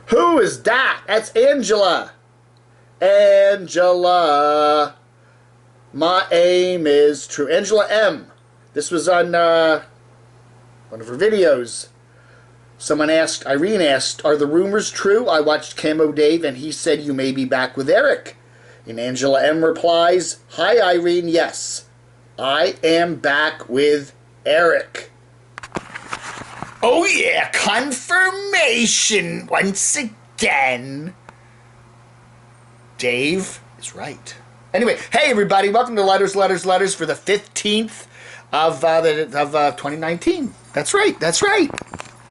Who is that? That's Angela. Angela. My aim is true. Angela M. This was on one of her videos. Someone asked, Irene asked, are the rumors true? I watched Camo Dave and he said you may be back with Eric. And Angela M replies, hi Irene, yes. I am back with Eric. Oh yeah, confirmation once again. Dave is right. Anyway, hey everybody, welcome to Letters for the 15th of 2019. That's right.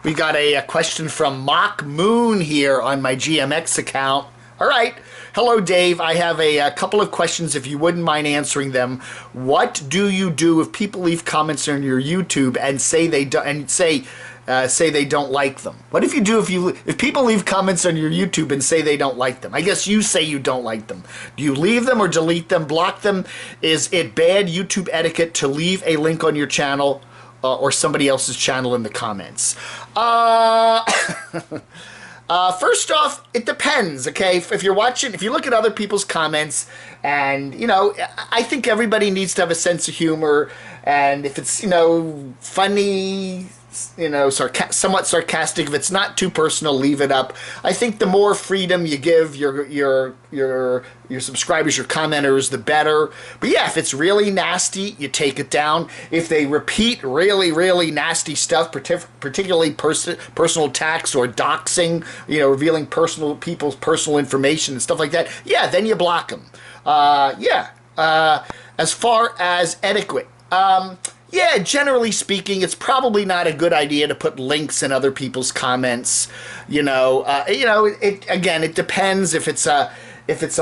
We got a question from Mock Moon here on my GMX account. All right. Hello, Dave. I have a couple of questions if you wouldn't mind answering them. What do you do if people leave comments on your YouTube and say they don't say they don't like them? What if you do if people leave comments on your YouTube and say they don't like them? I guess you say you don't like them. Do you leave them or delete them, block them? Is it bad YouTube etiquette to leave a link on your channel or somebody else's channel in the comments? First off, it depends, okay? If you look at other people's comments, and, I think everybody needs to have a sense of humor, and if it's, funny, somewhat sarcastic, if it's not too personal, leave it up. I think the more freedom you give your subscribers, your commenters, the better. But yeah, if it's really nasty, you take it down. If they repeat really, really nasty stuff, particularly personal attacks or doxing, revealing people's personal information and stuff like that, yeah, then you block them. As far as etiquette, yeah, generally speaking, it's probably not a good idea to put links in other people's comments. It depends if it's a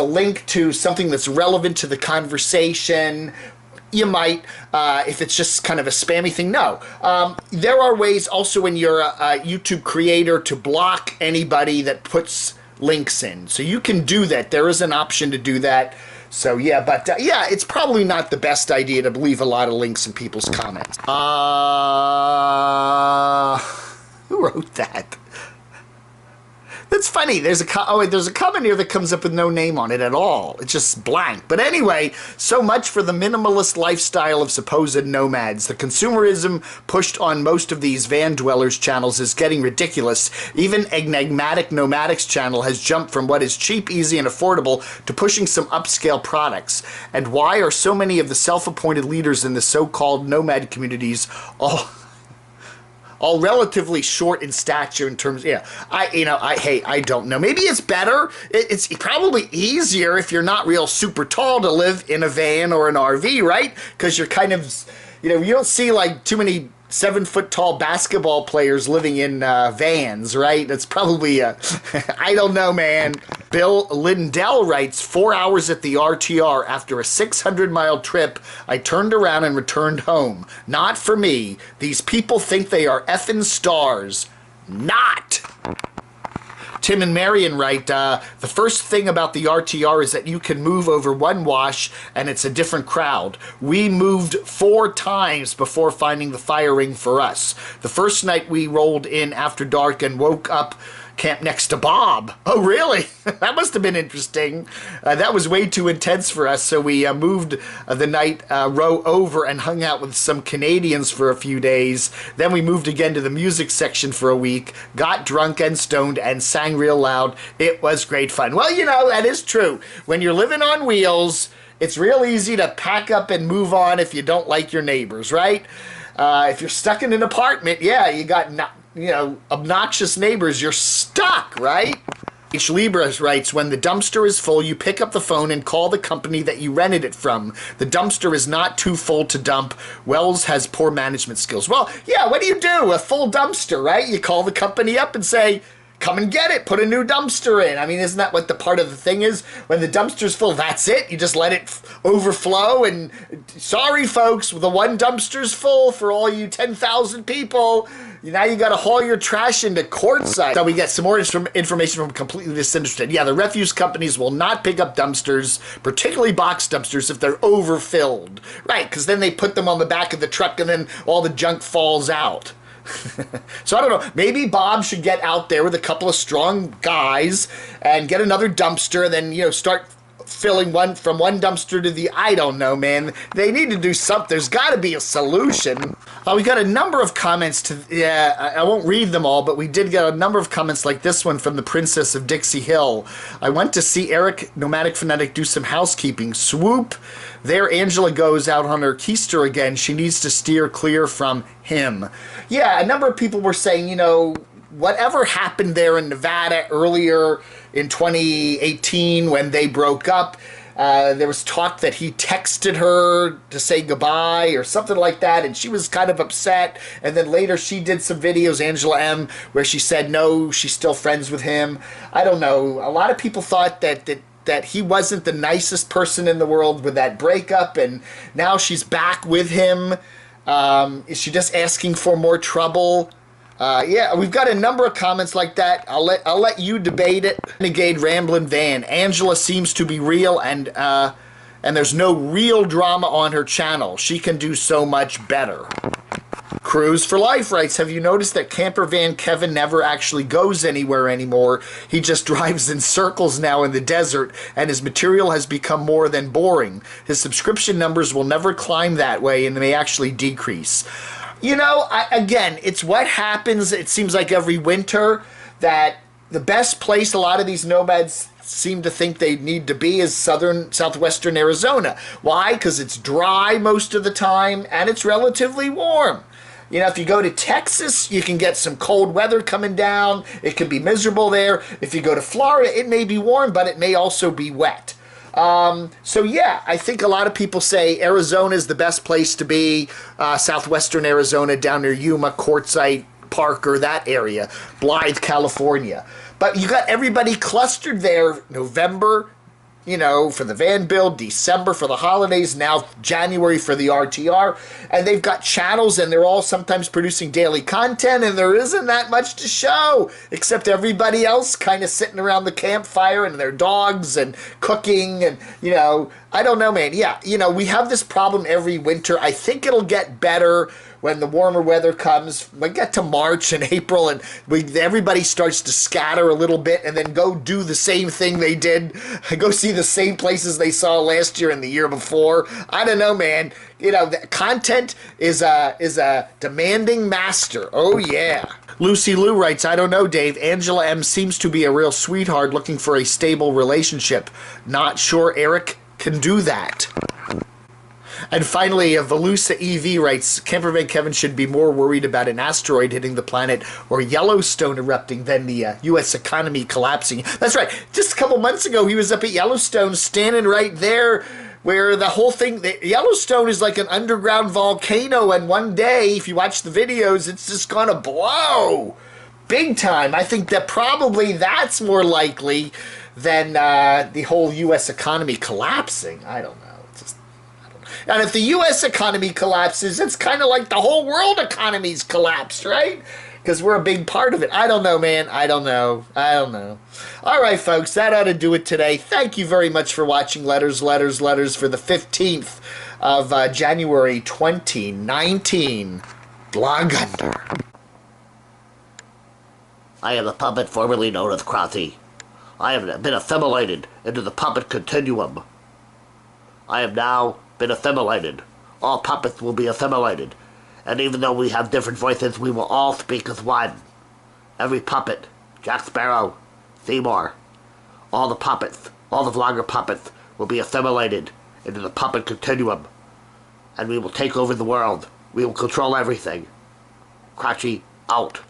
link to something that's relevant to the conversation. You might, if it's just kind of a spammy thing, no. There are ways also when you're a YouTube creator to block anybody that puts links in. So you can do that. There is an option to do that. So yeah, but yeah, it's probably not the best idea to leave a lot of links in people's comments. Who wrote that? That's funny. There's a comment here that comes up with no name on it at all. It's just blank. But anyway, so much for the minimalist lifestyle of supposed nomads. The consumerism pushed on most of these van dwellers channels is getting ridiculous. Even Enigmatic Nomadic's channel has jumped from what is cheap, easy, and affordable to pushing some upscale products. And why are so many of the self-appointed leaders in the so-called nomad communities all relatively short in stature in terms, I don't know. Maybe it's better. It's probably easier if you're not real super tall to live in a van or an RV, right? Because you're kind of, you don't see like too many 7-foot-tall basketball players living in vans, right? That's probably, I don't know, man. Bill Lindell writes, 4 hours at the RTR after a 600-mile trip, I turned around and returned home. Not for me. These people think they are effing stars. Not. Tim and Marion write, the first thing about the RTR is that you can move over one wash and it's a different crowd. We moved 4 times before finding the fire ring for us. The first night we rolled in after dark and woke up camped next to Bob. Oh, really? That must have been interesting. That was way too intense for us, so we moved the night row over and hung out with some Canadians for a few days. Then we moved again to the music section for a week, got drunk and stoned, and sang real loud. It was great fun. Well, that is true. When you're living on wheels, it's real easy to pack up and move on if you don't like your neighbors, right? If you're stuck in an apartment, yeah, you got obnoxious neighbors, you're stuck, right? H. Libra writes, when the dumpster is full, you pick up the phone and call the company that you rented it from. The dumpster is not too full to dump. Wells has poor management skills. Well, yeah, what do you do? A full dumpster, right? You call the company up and say, come and get it, put a new dumpster in. I mean, isn't that what the part of the thing is? When the dumpster's full, that's it. You just let it overflow and sorry folks, the one dumpster's full for all you 10,000 people. Now you got to haul your trash into Quartzsite. So we get some more information from Completely Disinterested. Yeah, the refuse companies will not pick up dumpsters, particularly box dumpsters, if they're overfilled. Right, because then they put them on the back of the truck and then all the junk falls out. So I don't know. Maybe Bob should get out there with a couple of strong guys and get another dumpster, and then, start filling one from one dumpster to the, I don't know, man. They need to do something. There's got to be a solution. We got a number of comments to, yeah, I won't read them all, but we did get a number of comments like this one from the Princess of Dixie Hill. I went to see Eric, Nomadic Fanatic, do some housekeeping. Swoop. There Angela goes out on her keister again. She needs to steer clear from him. Yeah, a number of people were saying, whatever happened there in Nevada earlier in 2018 when they broke up, there was talk that he texted her to say goodbye or something like that, and she was kind of upset. And then later she did some videos, Angela M., where she said no, she's still friends with him. I don't know. A lot of people thought that he wasn't the nicest person in the world with that breakup, and now she's back with him. Is she just asking for more trouble? Yeah, we've got a number of comments like that. I'll let you debate it. Renegade Ramblin' Van. Angela seems to be real, and there's no real drama on her channel. She can do so much better. Cruise for Life writes, have you noticed that Camper Van Kevin never actually goes anywhere anymore? He just drives in circles now in the desert, and his material has become more than boring. His subscription numbers will never climb that way and may actually decrease. Again, it's what happens, it seems like every winter, that the best place a lot of these nomads seem to think they need to be is southwestern Arizona. Why? Because it's dry most of the time, and it's relatively warm. If you go to Texas, you can get some cold weather coming down. It can be miserable there. If you go to Florida, it may be warm, but it may also be wet. So yeah, I think a lot of people say Arizona is the best place to be, southwestern Arizona, down near Yuma, Quartzsite, Parker, that area, Blythe, California. But you got everybody clustered there, November, for the van build, December for the holidays, now January for the RTR, and they've got channels, and they're all sometimes producing daily content, and there isn't that much to show, except everybody else kind of sitting around the campfire and their dogs and cooking, and, I don't know, man. Yeah, we have this problem every winter. I think it'll get better when the warmer weather comes. We get to March and April, and everybody starts to scatter a little bit and then go do the same thing they did, go see the same places they saw last year and the year before. I don't know, man. The content is a demanding master. Oh, yeah. Lucy Lou writes, I don't know, Dave. Angela M. seems to be a real sweetheart looking for a stable relationship. Not sure Eric can do that. And finally, Velusa EV writes, Camper Van Kevin should be more worried about an asteroid hitting the planet or Yellowstone erupting than the U.S. economy collapsing. That's right. Just a couple months ago, he was up at Yellowstone, standing right there where the whole thing, Yellowstone is like an underground volcano, and one day, if you watch the videos, it's just going to blow big time. I think that probably that's more likely than the whole U.S. economy collapsing. I don't know. And if the U.S. economy collapses, it's kind of like the whole world economy's collapsed, right? Because we're a big part of it. I don't know, man. I don't know. All right, folks, that ought to do it today. Thank you very much for watching Letters for the 15th of January 2019. Blog Under. I am the puppet formerly known as Krothy. I have been assimilated into the puppet continuum. I have now been assimilated. All puppets will be assimilated. And even though we have different voices, we will all speak as one. Every puppet, Jack Sparrow, Seymour, all the puppets, all the vlogger puppets will be assimilated into the puppet continuum. And we will take over the world. We will control everything. Crotchy, out.